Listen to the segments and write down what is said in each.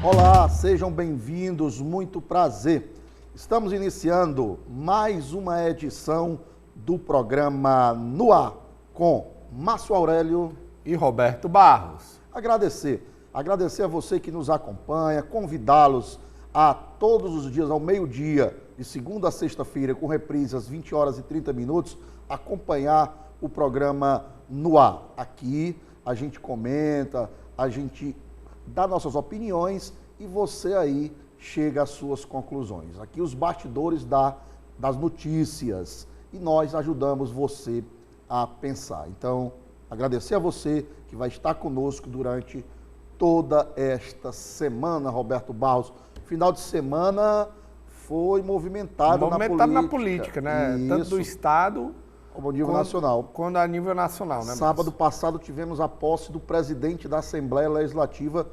Olá, sejam bem-vindos, muito prazer. Estamos iniciando mais uma edição do programa No Ar com Márcio Aurélio e Roberto Barros. Agradecer a você que nos acompanha, convidá-los a todos os dias, ao meio-dia, de segunda a sexta-feira, com reprise às 20 horas e 30 minutos, acompanhar o programa No Ar. Aqui a gente comenta, a gente dá nossas opiniões e você aí chega às suas conclusões. Aqui os bastidores das notícias e nós ajudamos você a pensar. Então, agradecer a você que vai estar conosco durante toda esta semana, Roberto Barros. Final de semana foi movimentado na política, né? Isso. Tanto do Estado como a nível nacional. Quando a nível nacional, né? Sábado passado tivemos a posse do presidente da Assembleia Legislativa,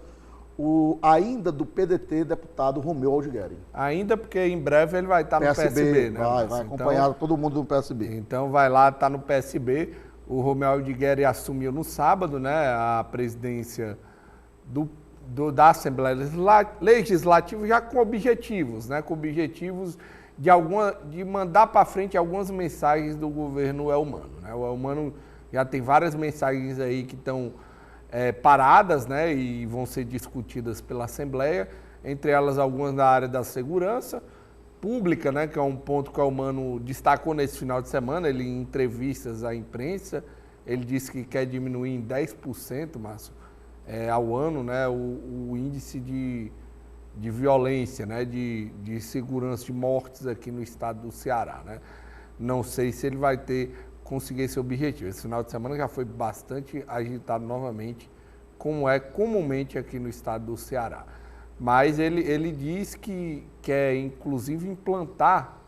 ainda do PDT, deputado Romeu Aldigueri. Ainda porque em breve ele vai estar no PSB, né? Vai acompanhar todo mundo do PSB. Então vai lá, está no PSB. O Romeu Aldigueri assumiu no sábado, né, a presidência da Assembleia Legislativa já com objetivos, né? Com objetivos de mandar para frente algumas mensagens do governo Elmano, né? O Elmano já tem várias mensagens aí que estão paradas, né, e vão ser discutidas pela Assembleia, entre elas algumas da área da segurança pública, né, que é um ponto que o Elmano destacou nesse final de semana. Ele, em entrevistas à imprensa, ele disse que quer diminuir em 10%, Márcio, ao ano, né, o índice de violência, né, de segurança, de mortes aqui no estado do Ceará, né. Não sei se ele vai conseguir esse objetivo. Esse final de semana já foi bastante agitado novamente, como é comumente aqui no estado do Ceará. Mas ele diz que quer, inclusive, implantar,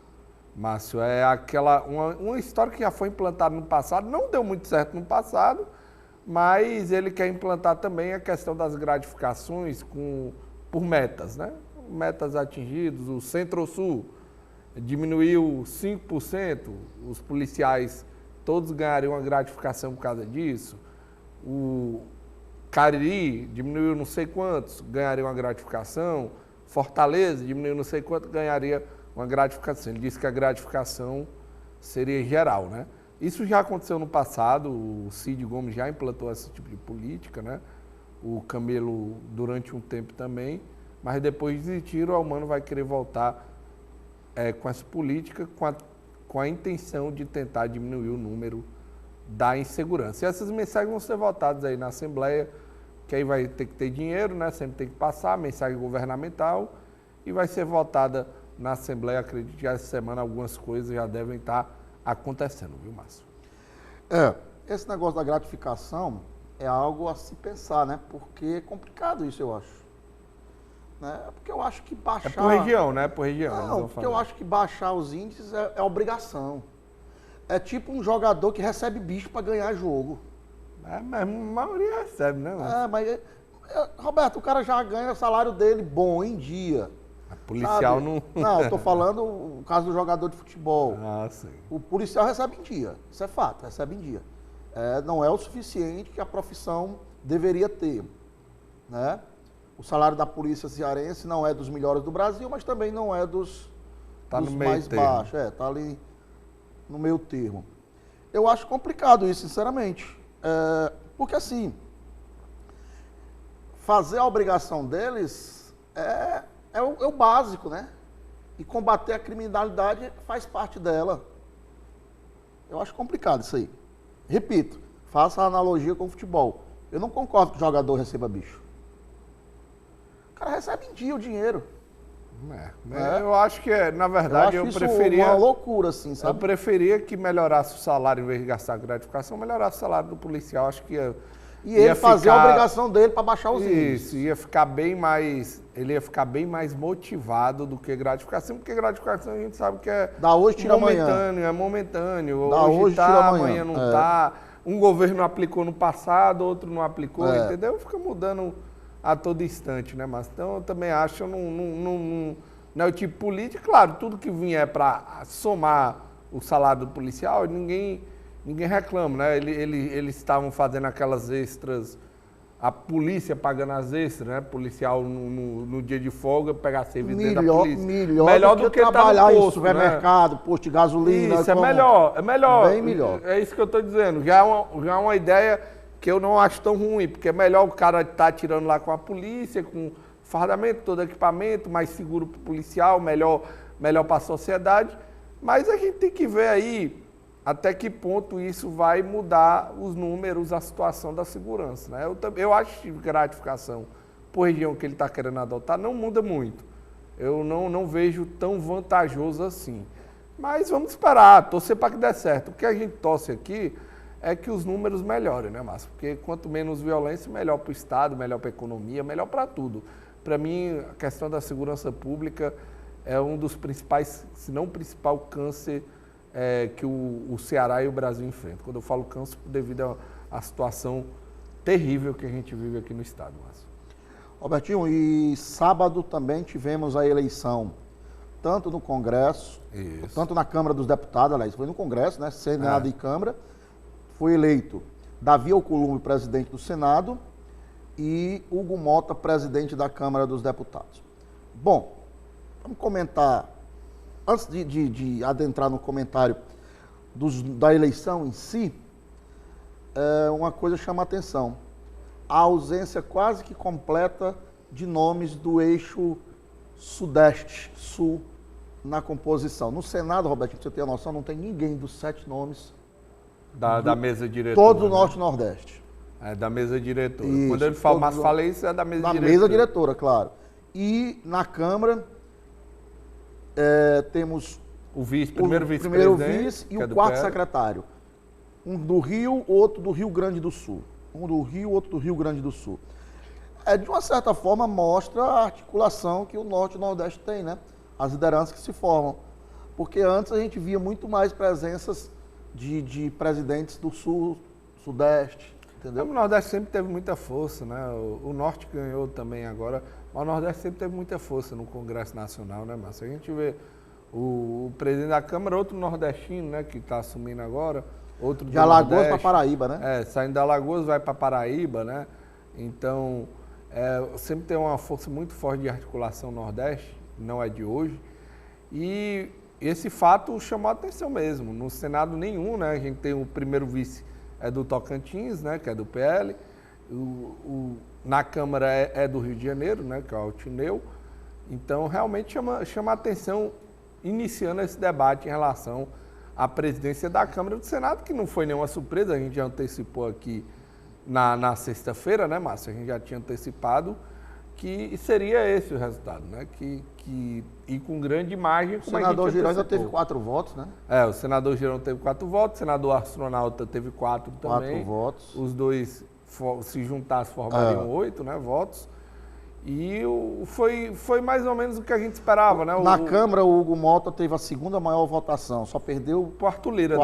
Márcio, uma história que já foi implantada no passado, não deu muito certo no passado, mas ele quer implantar também a questão das gratificações por metas, né? Metas atingidas. O Centro-Sul diminuiu 5%, os policiais todos ganhariam uma gratificação por causa disso. O Cariri diminuiu não sei quantos, ganharia uma gratificação. Fortaleza diminuiu não sei quanto, ganharia uma gratificação. Ele disse que a gratificação seria geral, né? Isso já aconteceu no passado, o Cid Gomes já implantou esse tipo de política, né? O Camelo durante um tempo também, mas depois desistiram, o Elmano vai querer voltar com essa política, com a intenção de tentar diminuir o número da insegurança. E essas mensagens vão ser votadas aí na Assembleia, que aí vai ter que ter dinheiro, né? Sempre tem que passar, mensagem governamental, e vai ser votada na Assembleia. Acredito que essa semana algumas coisas já devem estar acontecendo, viu, Márcio? Esse negócio da gratificação é algo a se pensar, né? Porque é complicado isso, eu acho. Né? Porque eu acho que baixar... É por região, né? Por região. Não, porque eu acho que baixar os índices é obrigação. É tipo um jogador que recebe bicho para ganhar jogo. Mas a maioria recebe, né? Roberto, o cara já ganha o salário dele bom, em dia. A policial sabe? não... Não, eu tô falando o caso do jogador de futebol. Ah, sim. O policial recebe em dia, isso é fato, recebe em dia. Não é o suficiente que a profissão deveria ter, né? O salário da polícia cearense não é dos melhores do Brasil, mas também não é dos mais baixos. Tá ali no meio termo. Eu acho complicado isso, sinceramente. Porque assim, fazer a obrigação deles é o básico, né? E combater a criminalidade faz parte dela. Eu acho complicado isso aí. Repito, faça a analogia com o futebol. Eu não concordo que o jogador receba bicho. O cara recebe em dia o dinheiro. Eu acho que, na verdade, eu preferia... uma loucura, assim, sabe? Eu preferia que melhorasse o salário, em vez de gastar gratificação, melhorasse o salário do policial. Acho que ele fazer a obrigação dele para baixar os índices. Isso, ia ficar bem mais... Ele ia ficar bem mais motivado do que gratificação, porque gratificação a gente sabe que é da hoje, tira momentâneo, é momentâneo. Da hoje tá, tira amanhã não tá. Um governo aplicou no passado, outro não aplicou, entendeu? Fica mudando a todo instante, né, Márcio? Então, eu também acho, não é o tipo político. Claro, tudo que vier para somar o salário do policial, ninguém reclama, né? Eles estavam fazendo aquelas extras a polícia pagando as extras, né? Policial no dia de folga pegar serviço da polícia. Melhor do que trabalhar em supermercado, posto de gasolina. Isso, é melhor. Bem melhor. É isso que eu estou dizendo. Já é uma ideia que eu não acho tão ruim, porque é melhor o cara estar atirando lá com a polícia, com fardamento, todo equipamento, mais seguro para o policial, melhor para a sociedade. Mas a gente tem que ver aí até que ponto isso vai mudar os números, a situação da segurança, né? Eu acho que gratificação por região que ele está querendo adotar não muda muito. Eu não vejo tão vantajoso assim. Mas vamos esperar, torcer para que dê certo. O que a gente torce aqui é que os números melhorem, né, Márcio? Porque quanto menos violência, melhor para o Estado, melhor para a economia, melhor para tudo. Para mim, a questão da segurança pública é um dos principais, se não o principal câncer que o Ceará e o Brasil enfrentam. Quando eu falo câncer, devido à situação terrível que a gente vive aqui no estado, Márcio. Robertinho, e sábado também tivemos a eleição, tanto no Congresso, tanto na Câmara dos Deputados, aliás, foi no Congresso, né? Senado e Câmara. Foi eleito Davi Alcolumbre, presidente do Senado, e Hugo Mota, presidente da Câmara dos Deputados. Bom, vamos comentar, antes de adentrar no comentário da eleição em si, uma coisa chama a atenção. A ausência quase que completa de nomes do eixo sudeste, sul, na composição. No Senado, Roberto, pra você ter a noção, não tem ninguém dos 7 nomes da mesa diretora. Todo o Norte e Nordeste. É, da mesa diretora. Isso, quando ele fala, mas falei isso, é da mesa diretora. Da mesa diretora, claro. E na Câmara, temos o primeiro primeiro vice e o quarto secretário. Um do Rio, outro do Rio Grande do Sul. Um do Rio, outro do Rio Grande do Sul. De uma certa forma, mostra a articulação que o Norte e o Nordeste tem, né? As lideranças que se formam. Porque antes a gente via muito mais presenças de presidentes do Sul, Sudeste, entendeu? O Nordeste sempre teve muita força, né? O Norte ganhou também agora, mas o Nordeste sempre teve muita força no Congresso Nacional, né, Márcio? A gente vê o presidente da Câmara, outro nordestino, né, que está assumindo agora, outro de Alagoas para Paraíba, né? Saindo da Alagoas vai para Paraíba, né? Então, sempre tem uma força muito forte de articulação Nordeste, não é de hoje. E esse fato chamou a atenção mesmo. No Senado nenhum, né? A gente tem o primeiro vice do Tocantins, né? Que é do PL. Na Câmara é do Rio de Janeiro, né? Que é o Altineu. Então, realmente chama a atenção iniciando esse debate em relação à presidência da Câmara e do Senado, que não foi nenhuma surpresa, a gente já antecipou aqui na sexta-feira, né, Márcio? A gente já tinha antecipado que seria esse o resultado, né? E com grande margem, como a gente antecipou. O senador Girão já teve 4 votos, né? O senador Girão teve 4 votos, o senador Astronauta teve 4 também. 4 votos. Os dois, se juntassem, formariam 8, né, votos. E foi mais ou menos o que a gente esperava, né? Na Câmara, o Hugo Mota teve a segunda maior votação, só perdeu o Arthur Lira.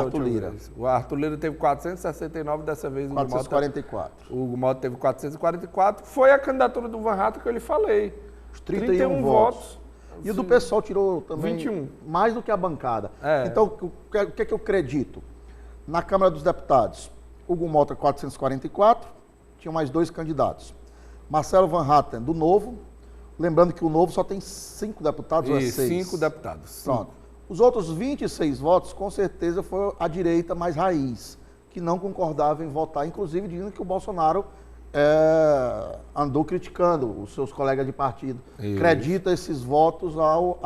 O Arthur Lira teve 469, dessa vez 444. O Hugo Mota teve 444. Foi a candidatura do Van Hatten que eu lhe falei. Os 31 votos. E o do PSOL tirou também 21. Mais do que a bancada. Então, o que é que eu acredito? Na Câmara dos Deputados, Hugo Mota 444, tinha mais 2 candidatos. Marcelo Van Hatten, do Novo, lembrando que o Novo só tem 5 deputados, ou 6? 5 deputados. Pronto. Os outros 26 votos, com certeza, foi a direita mais raiz, que não concordava em votar, inclusive dizendo que o Bolsonaro andou criticando os seus colegas de partido. Isso. Acredita esses votos ao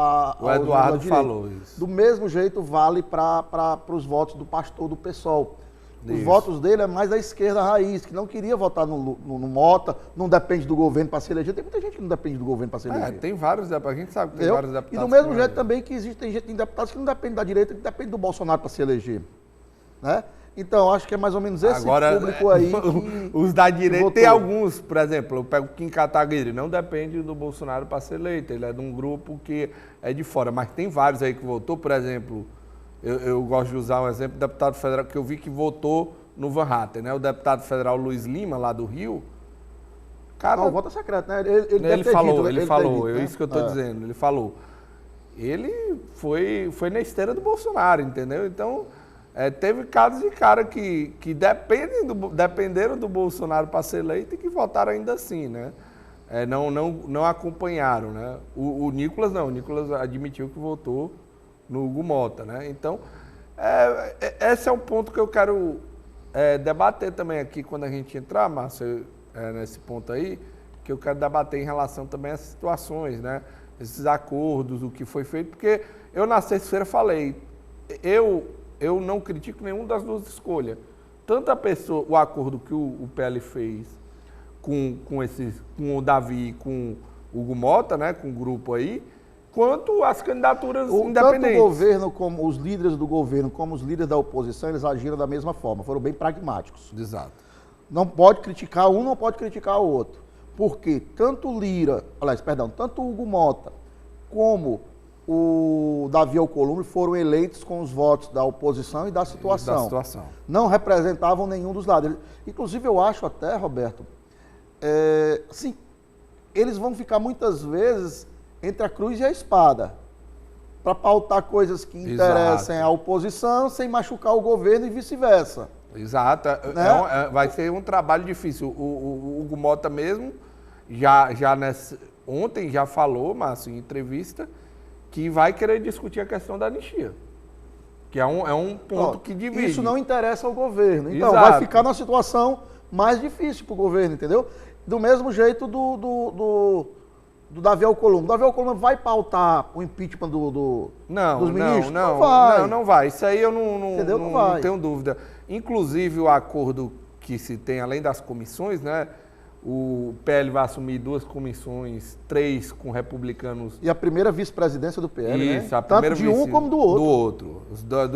Eduardo falou isso. Do mesmo jeito vale para os votos do pastor do PSOL. Os votos dele é mais da esquerda raiz, que não queria votar no Mota, não depende do governo para se eleger. Tem muita gente que não depende do governo para se eleger. Tem vários deputados, a gente sabe que tem vários deputados. E do mesmo jeito também que tem deputados que não dependem da direita, que dependem do Bolsonaro para se eleger. Né? Então, acho que é mais ou menos esse público aí. Os da direita, tem alguns, por exemplo, eu pego o Kim Kataguiri, não depende do Bolsonaro para ser eleito, ele é de um grupo que é de fora, mas tem vários aí que votou, por exemplo. Eu gosto de usar um exemplo, o deputado federal que eu vi que votou no Van Hatten, né? O deputado federal Luiz Lima, lá do Rio. Cara, o voto é secreto, né? Ele falou, é isso que eu estou dizendo, ele falou. Ele foi na esteira do Bolsonaro, entendeu? Então, Teve casos de cara que dependeram do Bolsonaro para ser eleito e que votaram ainda assim, né? Não acompanharam, né? O Nicolas não, o Nicolas admitiu que votou no Hugo Mota, né? Então, esse é um ponto que eu quero debater também aqui quando a gente entrar, Márcio, nesse ponto aí, que eu quero debater em relação também às situações, né? Esses acordos, o que foi feito, porque eu na sexta-feira falei, eu não critico nenhuma das duas escolhas. Tanto o acordo que o PL fez com o Davi e com o Hugo Mota, né, com o grupo aí, quanto as candidaturas independentes. Tanto o governo, como os líderes do governo, como os líderes da oposição, eles agiram da mesma forma, foram bem pragmáticos. Exato. Não pode criticar um, não pode criticar o outro. Porque tanto tanto o Hugo Mota como o Davi Alcolumbre foram eleitos com os votos da oposição e da situação. Não representavam nenhum dos lados. Inclusive, eu acho até, Roberto, assim, eles vão ficar muitas vezes entre a cruz e a espada para pautar coisas que interessem à oposição sem machucar o governo e vice-versa. Exato. Né? Vai ser um trabalho difícil. O Hugo Mota mesmo, ontem já falou, Márcio, em entrevista, que vai querer discutir a questão da anistia. Que é um ponto que divide. Isso não interessa ao governo. Então, Exato. vai ficar numa situação mais difícil para o governo, entendeu? Do mesmo jeito do Davi Alcolumbre. O Davi Alcolumbre vai pautar o impeachment dos ministros? Não vai. Isso aí eu não tenho dúvida. Inclusive, o acordo que se tem, além das comissões, né? O PL vai assumir 2 comissões, 3 com republicanos. E a primeira vice-presidência do PL, isso, né? A primeira tanto de um como do outro.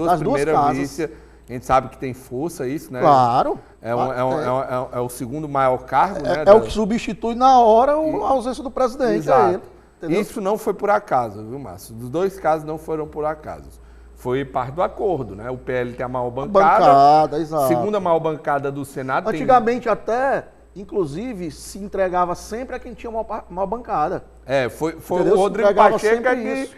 As primeiras vice, a gente sabe que tem força isso, né? Claro. É o segundo maior cargo, né? É o que substitui na hora a ausência do presidente. Exato. Ele, isso não foi por acaso, viu, Márcio? Os 2 casos não foram por acaso. Foi parte do acordo, né? O PL tem a maior bancada. Exato. Segunda maior bancada do Senado. Antigamente até... Inclusive, se entregava sempre a quem tinha uma bancada. Foi o Rodrigo Pacheco que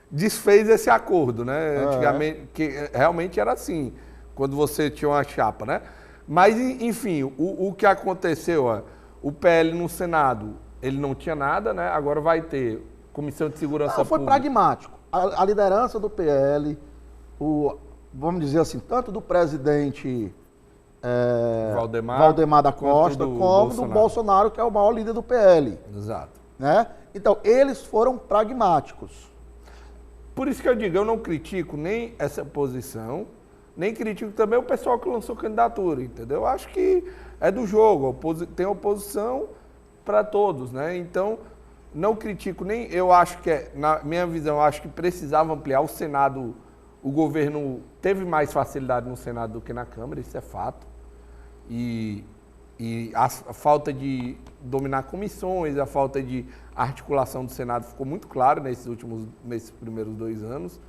desfez esse acordo, né? Antigamente, que realmente era assim, quando você tinha uma chapa, né? Mas, enfim, o que aconteceu, o PL no Senado, ele não tinha nada, né? Agora vai ter Comissão de Segurança Pública. Foi pragmático. A liderança do PL, vamos dizer assim, tanto do presidente... Valdemar da Costa, como do Bolsonaro, que é o maior líder do PL. Exato. Né? Então, eles foram pragmáticos. Por isso que eu digo, eu não critico nem essa posição, nem critico também o pessoal que lançou candidatura, entendeu? Eu acho que é do jogo, tem oposição para todos, né? Então, não critico nem, eu acho que, na minha visão, eu acho que precisava ampliar o Senado. O governo teve mais facilidade no Senado do que na Câmara, isso é fato. E a falta de dominar comissões, a falta de articulação do Senado ficou muito claro nesses primeiros 2 anos.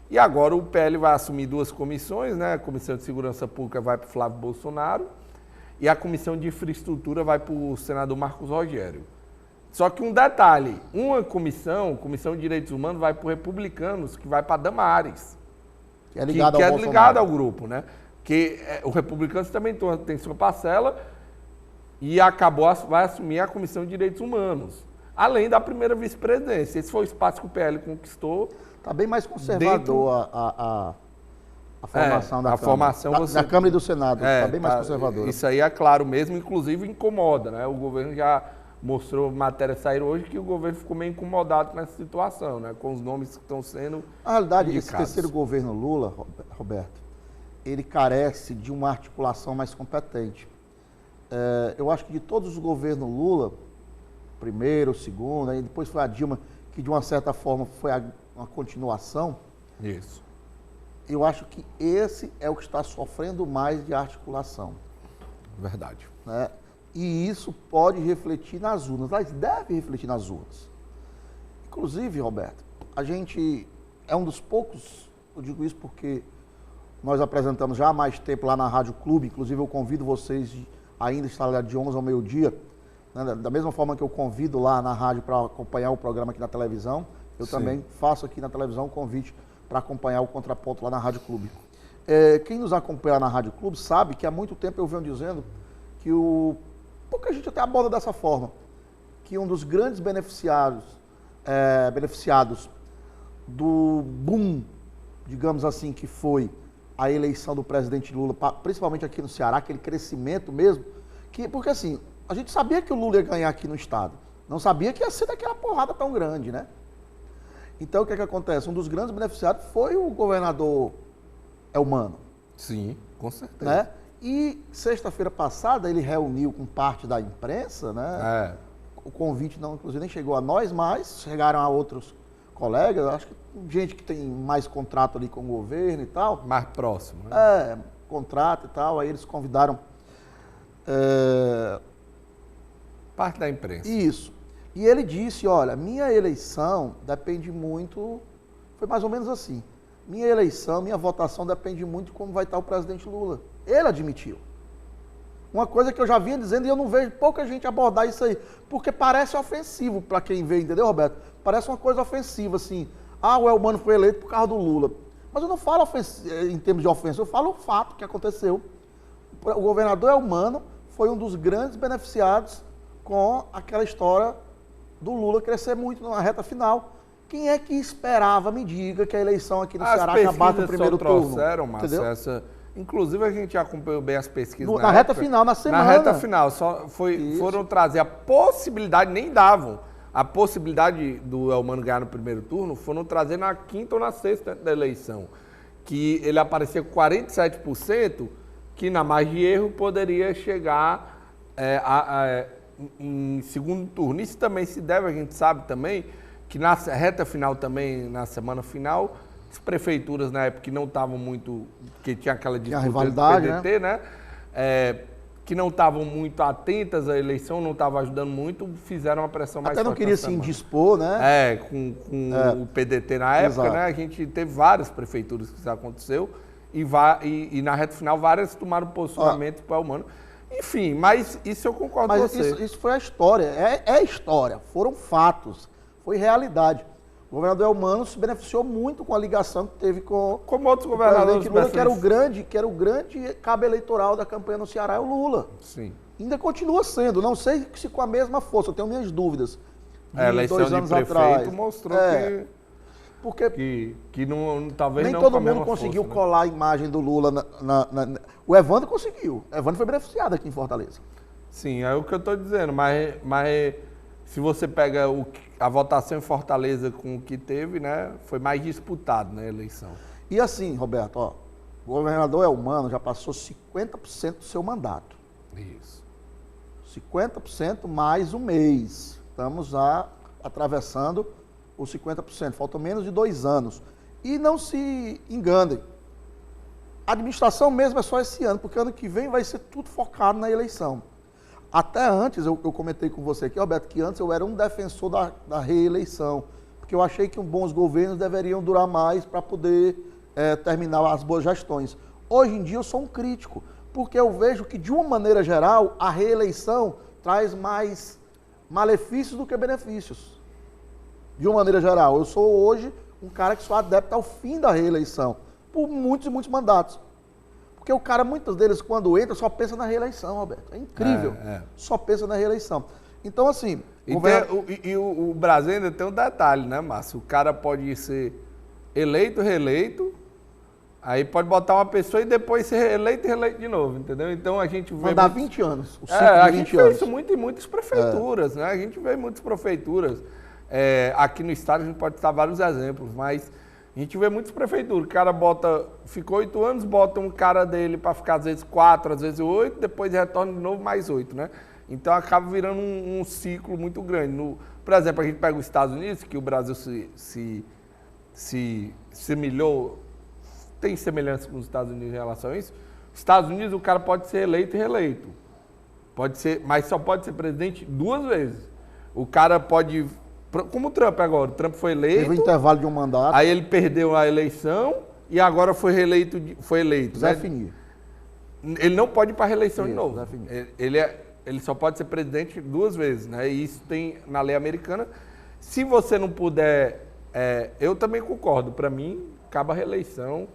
E agora o PL vai assumir 2 comissões, né? A Comissão de Segurança Pública vai para o Flávio Bolsonaro e a Comissão de Infraestrutura vai para o senador Marcos Rogério. Só que um detalhe, uma comissão de Direitos Humanos vai para os republicanos, que vai para a Damares. Que é ligado ao grupo, né? Que o Republicanos também tem sua parcela e vai assumir a Comissão de Direitos Humanos, além da primeira vice-presidência. Esse foi o espaço que o PL conquistou. Está bem mais conservador a formação da Câmara. Formação da Câmara e do Senado. Está bem mais conservador. Isso aí é claro mesmo, inclusive incomoda, né? O governo já mostrou, matérias saíram hoje, que o governo ficou meio incomodado com essa situação, né? Com os nomes que estão sendo Na realidade, indicados. Esse terceiro governo Lula, Roberto, ele carece de uma articulação mais competente. Eu acho que de todos os governos Lula, primeiro, segundo, aí depois foi a Dilma, que de uma certa forma foi uma continuação. Isso. Eu acho que esse é o que está sofrendo mais de articulação. Verdade. Né? E isso pode refletir nas urnas, mas deve refletir nas urnas. Inclusive, Roberto, a gente é um dos poucos, eu digo isso porque nós apresentamos já há mais tempo lá na Rádio Clube, inclusive eu convido vocês ainda estar lá de 11 ao meio-dia, né? Da mesma forma que eu convido lá na rádio para acompanhar o programa aqui na televisão, eu também faço aqui na televisão o convite para acompanhar o Contraponto lá na Rádio Clube. quem nos acompanha na Rádio Clube sabe que há muito tempo eu venho dizendo que pouca gente até aborda dessa forma, que um dos grandes beneficiados do boom, digamos assim, que foi a eleição do presidente Lula, principalmente aqui no Ceará, aquele crescimento mesmo, porque assim, a gente sabia que o Lula ia ganhar aqui no estado, não sabia que ia ser daquela porrada tão grande, né? Então, o que acontece? Um dos grandes beneficiados foi o governador Elmano. Sim, com certeza. Né? E sexta-feira passada ele reuniu com parte da imprensa, né? O convite não, inclusive, nem chegou a nós, mas chegaram a outros colegas, acho que gente que tem mais contrato ali com o governo e tal. Mais próximo, né? Contrato e tal, aí eles convidaram... Parte da imprensa. Isso. E ele disse, olha, minha eleição depende muito, foi mais ou menos assim, minha eleição, minha votação depende muito de como vai estar o presidente Lula. Ele admitiu. Uma coisa que eu já vinha dizendo e eu não vejo pouca gente abordar isso aí, porque parece ofensivo para quem vê, entendeu, Roberto? Parece uma coisa ofensiva, assim, o Elmano foi eleito por causa do Lula. Mas eu não falo em termos de ofensa, eu falo o fato que aconteceu. O governador Elmano foi um dos grandes beneficiados com aquela história do Lula crescer muito na reta final. Quem é que esperava, me diga, que a eleição aqui no Ceará acabasse no primeiro turno? Márcio, inclusive a gente acompanhou bem as pesquisas na reta final, na semana. Na reta final, foram trazer a possibilidade, nem davam, a possibilidade do Elmano ganhar no primeiro turno, foram trazer na quinta ou na sexta da eleição, que ele aparecia com 47%, que na margem de erro poderia chegar em segundo turno. Isso também se deve, a gente sabe também, que na reta final também, na semana final, as prefeituras na época que não estavam muito, que tinha aquela disputa do PDT, né? Que não estavam muito atentas à eleição, não estavam ajudando muito, fizeram uma pressão mais forte. Até não queria se indispor, né? Com o PDT na época, exato, né? A gente teve várias prefeituras que isso aconteceu e na reta final várias tomaram posicionamento para o Elmano. Enfim, mas isso eu concordo com você. Mas isso foi a história, é história, foram fatos, foi realidade. O governador Elmano se beneficiou muito com a ligação que teve com como outros governadores o Lula, que era o grande cabo eleitoral da campanha no Ceará, é o Lula. Sim. Ainda continua sendo, não sei se com a mesma força, eu tenho minhas dúvidas. A eleição de prefeito atrás mostrou que não, talvez nem não todo mundo conseguiu colar a imagem do Lula o Evandro conseguiu. O Evandro foi beneficiado aqui em Fortaleza. Sim, é o que eu estou dizendo, mas se você pega a votação em Fortaleza com o que teve, né, foi mais disputado na eleição. E assim, Roberto, o governador Elmano já passou 50% do seu mandato. Isso. 50% mais um mês. Estamos atravessando os 50%, faltam menos de 2 anos. E não se enganem, a administração mesmo é só esse ano, porque ano que vem vai ser tudo focado na eleição. Até antes, eu comentei com você aqui, Roberto, que antes eu era um defensor da reeleição, porque eu achei que bons governos deveriam durar mais para poder terminar as boas gestões. Hoje em dia eu sou um crítico, porque eu vejo que, de uma maneira geral, a reeleição traz mais malefícios do que benefícios. De uma maneira geral, eu sou hoje um cara que sou adepto ao fim da reeleição, por muitos e muitos mandatos. Porque o cara, muitos deles, quando entra, só pensa na reeleição, Roberto. É incrível. Só pensa na reeleição. Então, assim... O Brasil ainda tem um detalhe, né, Márcio? O cara pode ser eleito, reeleito, aí pode botar uma pessoa e depois ser eleito e reeleito de novo, entendeu? Então, a gente vê... Mandar 20 anos. A gente vê isso muito em muitas prefeituras, né? A gente vê em muitas prefeituras. Aqui no estado a gente pode citar vários exemplos, mas a gente vê muitas prefeituras. O cara ficou 8 anos, bota um cara dele para ficar às vezes 4, às vezes 8, depois retorna de novo mais 8, né? Então acaba virando um ciclo muito grande. Por exemplo, a gente pega os Estados Unidos, que o Brasil se semelhou, tem semelhança com os Estados Unidos em relação a isso. Nos Estados Unidos o cara pode ser eleito e reeleito. Pode ser, mas só pode ser presidente 2 vezes. O cara pode... Como o Trump agora. O Trump foi eleito. Teve um intervalo de um mandato. Aí ele perdeu a eleição e agora foi eleito. Definir. Ele não pode ir para a reeleição de novo. Ele só pode ser presidente 2 vezes, né? E isso tem na lei americana. Se você não puder... eu também concordo. Para mim, acaba a reeleição.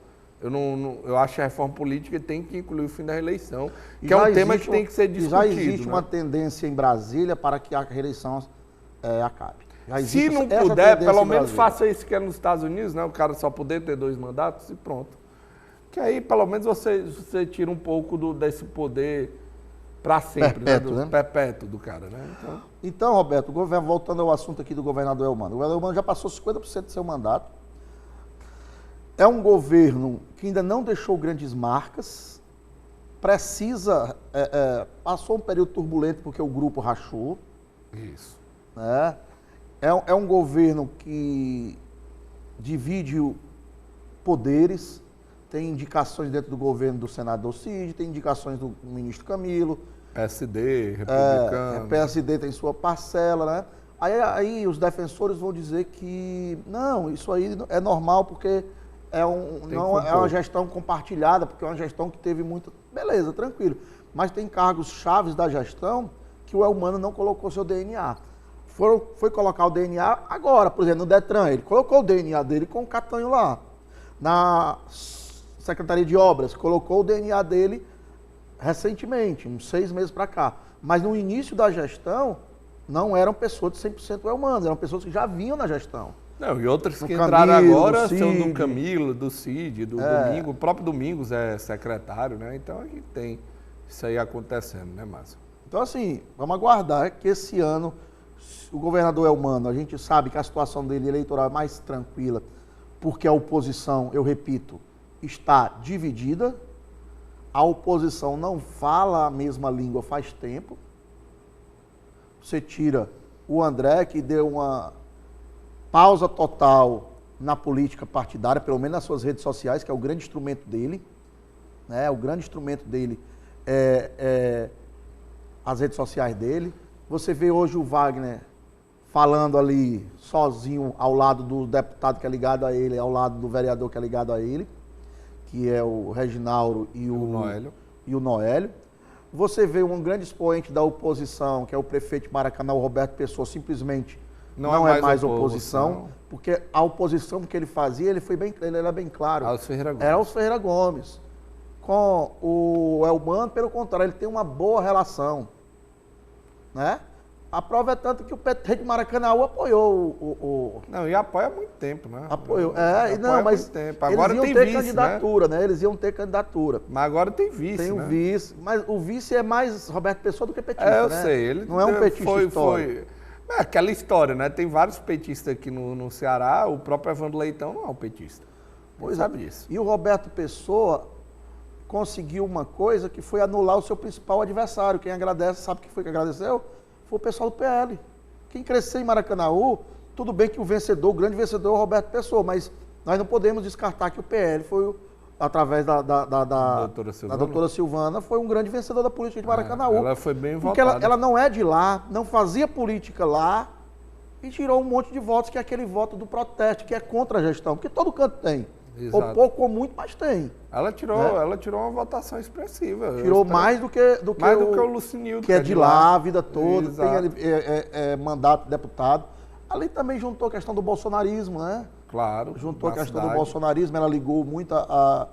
eu acho que a reforma política tem que incluir o fim da reeleição, E que é já um tema que existe tem que ser discutido. Já existe né? uma tendência em Brasília para que a reeleição acabe. Já Se existe não essa puder, tendência pelo em menos Brasília. faça isso que é nos Estados Unidos, né? O cara só poder ter 2 mandatos e pronto. Que aí, pelo menos, você tira um pouco desse poder para sempre, Perpétuo, né? né? Perpétuo do cara, né? Então, Roberto, voltando ao assunto aqui do governador Eumano. O governador Eumano já passou 50% do seu mandato. É um governo que ainda não deixou grandes marcas, passou um período turbulento porque o grupo rachou. Isso. Né? É um governo que divide poderes, tem indicações dentro do governo do senador Cid, tem indicações do ministro Camilo. PSD, republicano. PSD tem sua parcela, né? Aí os defensores vão dizer que não, isso aí é normal porque é uma gestão compartilhada, porque é uma gestão que teve muito... Beleza, tranquilo. Mas tem cargos chaves da gestão que o Eumano não colocou seu DNA. Foi colocar o DNA agora, por exemplo, no Detran, ele colocou o DNA dele com o Catanho lá. Na Secretaria de Obras, colocou o DNA dele recentemente, uns 6 meses para cá. Mas no início da gestão, não eram pessoas de 100% Eumano, eram pessoas que já vinham na gestão. Não, e outras que Camilo, entraram agora do são do Cid. Camilo, do Cid, do Domingo. O próprio Domingos é secretário, né? Então a gente tem isso aí acontecendo, né, Márcio? Então, assim, vamos aguardar que esse ano o governador Eumano, a gente sabe que a situação dele eleitoral é mais tranquila, porque a oposição, eu repito, está dividida. A oposição não fala a mesma língua faz tempo. Você tira o André, que deu uma pausa total na política partidária, pelo menos nas suas redes sociais, que é o grande instrumento dele. Né? O grande instrumento dele é as redes sociais dele. Você vê hoje o Wagner falando ali sozinho ao lado do deputado que é ligado a ele, ao lado do vereador que é ligado a ele, que é o Reginaldo e o Noélio. Você vê um grande expoente da oposição, que é o prefeito de Maracanã, o Roberto Pessoa, simplesmente não é mais oposição, porque a oposição que ele fazia, ele era bem claro. Era os Ferreira Gomes. Com o Eumano, pelo contrário, ele tem uma boa relação. Né? A prova é tanto que o PT de Maracanã apoiou Não, e apoia há muito tempo, né? Apoiou. Mas agora eles iam tem ter vice, candidatura, né? Eles iam ter candidatura. Mas agora tem vice, Tem o né? vice, mas o vice é mais Roberto Pessoa do que petista, eu né? sei. Ele não é um petista histórico. É aquela história, né? Tem vários petistas aqui no Ceará, o próprio Evandro Leitão não é um petista. Pois sabe disso. E o Roberto Pessoa conseguiu uma coisa que foi anular o seu principal adversário. Quem agradece, sabe quem foi que agradeceu? Foi o pessoal do PL. Quem cresceu em Maracanãú, tudo bem que o grande vencedor é o Roberto Pessoa, mas nós não podemos descartar que o PL foi, através da doutora Silvana, foi um grande vencedor da política de Maracanãú. Ela foi bem porque votada. ela não é de lá, não fazia política lá e tirou um monte de votos, que é aquele voto do protesto, que é contra a gestão, porque todo canto tem. Exato. Ou pouco ou muito, mas tem. Ela tirou uma votação expressiva. Tirou mais do que o Lucinildo, que é de lá a vida toda, Exato. tem ali, mandato de deputado. Ali também juntou a questão do bolsonarismo, né? Claro. Juntou a questão do bolsonarismo, ela ligou muito a...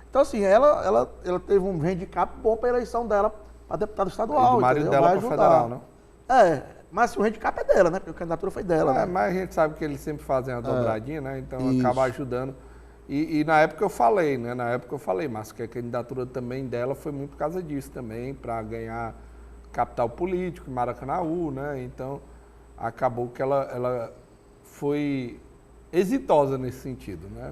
Então, assim, ela teve um handicap bom para a eleição dela para deputado estadual. E do marido dela para federal, né? Mas o handicap é dela, né? Porque a candidatura foi dela, né? Mas a gente sabe que eles sempre fazem a dobradinha, né? Então acaba ajudando. E na época eu falei, né? Mas que a candidatura também dela foi muito por causa disso também, para ganhar capital político em Maracanãú, né? Então, acabou que ela foi exitosa nesse sentido, né?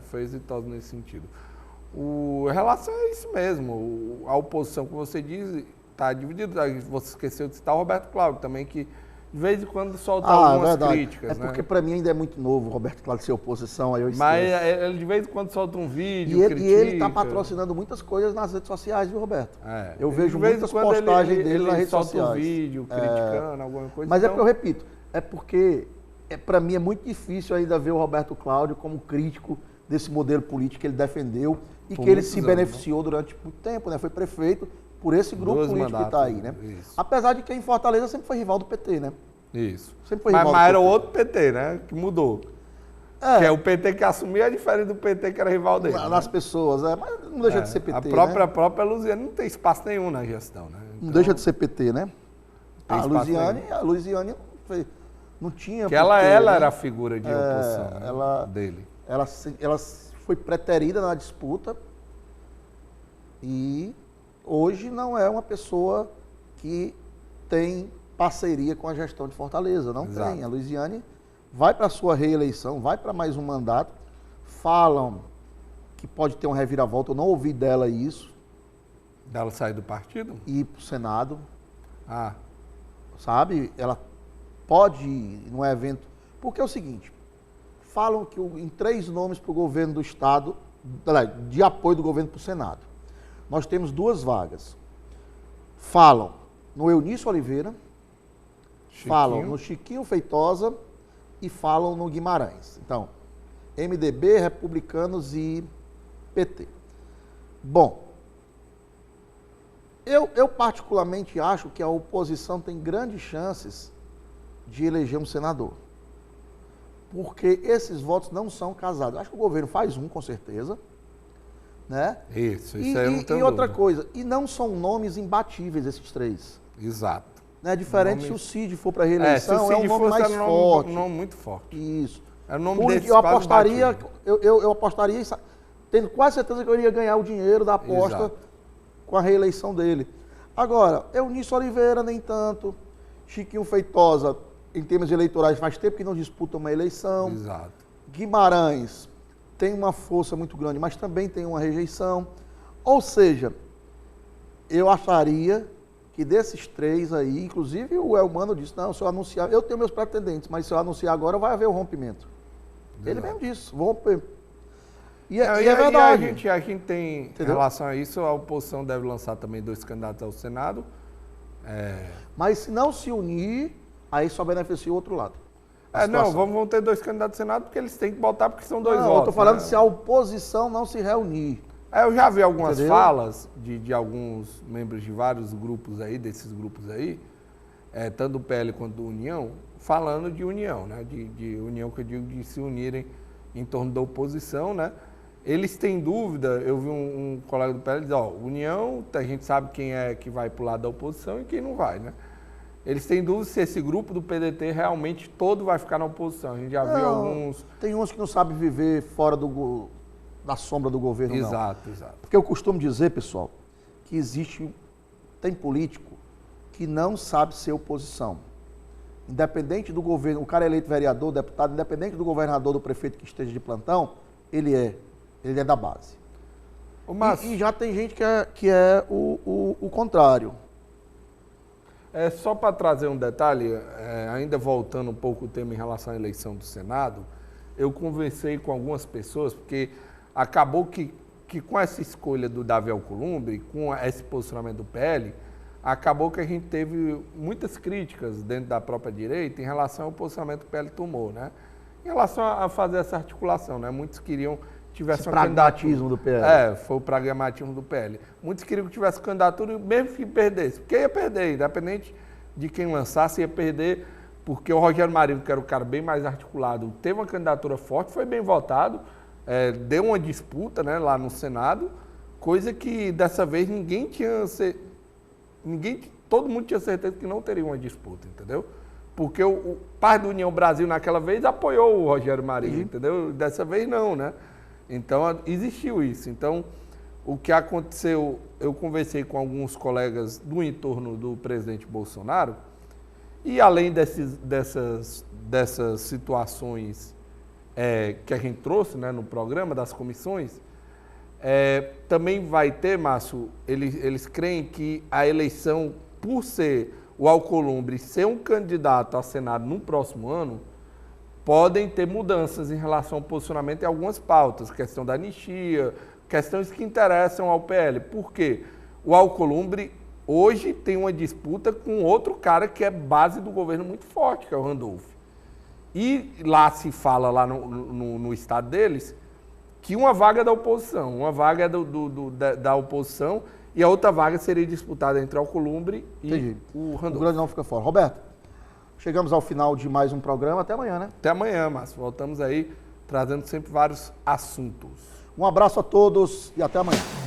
Em relação a isso mesmo, a oposição, que você diz, está dividida. Você esqueceu de citar o Roberto Cláudio também, que de vez em quando solta algumas críticas. É porque para mim ainda é muito novo o Roberto Cláudio ser oposição, aí eu esqueço. Mas ele de vez em quando solta um vídeo, critica. E ele está patrocinando muitas coisas nas redes sociais, viu, Roberto? Eu vejo muitas postagens dele nas redes sociais. Ele solta um vídeo criticando alguma coisa. Mas então... é porque eu repito, é porque para mim é muito difícil ainda ver o Roberto Cláudio como crítico desse modelo político que ele defendeu e que ele se beneficiou durante muito tempo, né? Foi prefeito por esse grupo político que está aí, né? Isso. Apesar de que em Fortaleza sempre foi rival do PT, né? Isso. Sempre foi rival mas era outro PT, né? Que mudou. Que é o PT que assumiu, é diferente do PT que era rival dele. Nas pessoas, mas não deixa de ser PT, a própria Luziane não tem espaço nenhum na gestão, né? Então, não deixa de ser PT, né? A Luziane não tinha... Porque ela era a figura de oposição dele. Ela foi preterida na disputa e hoje não é uma pessoa que tem parceria com a gestão de Fortaleza, não Exato. tem. A Luziane vai para a sua reeleição, vai para mais um mandato, falam que pode ter uma reviravolta, eu não ouvi dela isso. Dela sair do partido? Ir para o Senado. Ah. Sabe? Ela pode ir num evento, porque é o seguinte, falam que em 3 nomes para o governo do Estado, de apoio do governo para o Senado. Nós temos 2 vagas. Falam no Eunício Oliveira, falam no Chiquinho Feitosa e falam no Guimarães. Então, MDB, Republicanos e PT. Bom, eu particularmente acho que a oposição tem grandes chances de eleger um senador. Porque esses votos não são casados. Acho que o governo faz um, com certeza. Né? Isso aí eu não tenho E outra dúvida. coisa, e não são nomes imbatíveis esses 3. Exato. Né? Diferente se o Cid for para a reeleição, se o Cid é um nome mais forte. Um nome muito forte. Isso. É o nome desse eu apostaria, eu apostaria, tendo quase certeza que eu iria ganhar o dinheiro da aposta. Exato. Com a reeleição dele. Agora, Eunício Oliveira, nem tanto. Chiquinho Feitosa, em termos eleitorais, faz tempo que não disputa uma eleição. Exato. Guimarães tem uma força muito grande, mas também tem uma rejeição. Ou seja, eu acharia que desses 3 aí, inclusive o Elmano disse, não, se eu anunciar, eu tenho meus pretendentes, mas se eu anunciar agora vai haver o rompimento. Exato. Ele mesmo disse, vou romper. E é verdade. E a gente tem, entendeu? Em relação a isso, a oposição deve lançar também 2 candidatos ao Senado. Mas se não se unir, aí só beneficia o outro lado. Vão ter 2 candidatos ao Senado porque eles têm que botar porque são 2 votos. Eu estou falando se a oposição não se reunir. Eu já vi algumas falas de alguns membros de vários grupos aí, desses grupos aí, tanto do PL quanto do União, falando de união, né? De união que eu digo de se unirem em torno da oposição, né? Eles têm dúvida, eu vi um colega do PL dizer, União, a gente sabe quem é que vai para o lado da oposição e quem não vai, né? Eles têm dúvida se esse grupo do PDT realmente todo vai ficar na oposição. A gente já viu alguns... Tem uns que não sabem viver fora da sombra do governo, não. Exato. Porque eu costumo dizer, pessoal, que tem político que não sabe ser oposição. Independente do governo, o cara é eleito vereador, deputado, independente do governador, do prefeito que esteja de plantão, ele é da base. E já tem gente que é o contrário. Só para trazer um detalhe, ainda voltando um pouco o tema em relação à eleição do Senado, eu conversei com algumas pessoas, porque acabou que com essa escolha do Davi Alcolumbre, com esse posicionamento do PL, acabou que a gente teve muitas críticas dentro da própria direita em relação ao posicionamento que o PL tomou, né? Em relação a fazer essa articulação, né? Muitos queriam que tivesse um pragmatismo do PL. Foi o pragmatismo do PL. Muitos queriam que tivesse candidatura, mesmo que perdesse, porque ia perder, independente de quem lançasse, ia perder, porque o Rogério Marinho, que era o cara bem mais articulado, teve uma candidatura forte, foi bem votado, deu uma disputa, né, lá no Senado, coisa que dessa vez todo mundo tinha certeza que não teria uma disputa, entendeu? Porque o parte do União Brasil naquela vez apoiou o Rogério Marinho, entendeu? Dessa vez não, né? Então, existiu isso. Então, o que aconteceu, eu conversei com alguns colegas do entorno do presidente Bolsonaro, e além dessas situações que a gente trouxe, né, no programa das comissões, também vai ter, Márcio, eles creem que a eleição, por ser o Alcolumbre ser um candidato a Senado no próximo ano, podem ter mudanças em relação ao posicionamento em algumas pautas, questão da anistia, questões que interessam ao PL. Por quê? O Alcolumbre hoje tem uma disputa com outro cara que é base do governo muito forte, que é o Randolph. E lá se fala, lá no estado deles, que uma vaga é da oposição, uma vaga é da oposição e a outra vaga seria disputada entre o Alcolumbre e o Randolph. O grande não fica fora. Roberto, chegamos ao final de mais um programa. Até amanhã, né? Até amanhã, Márcio. Voltamos aí trazendo sempre vários assuntos. Um abraço a todos e até amanhã.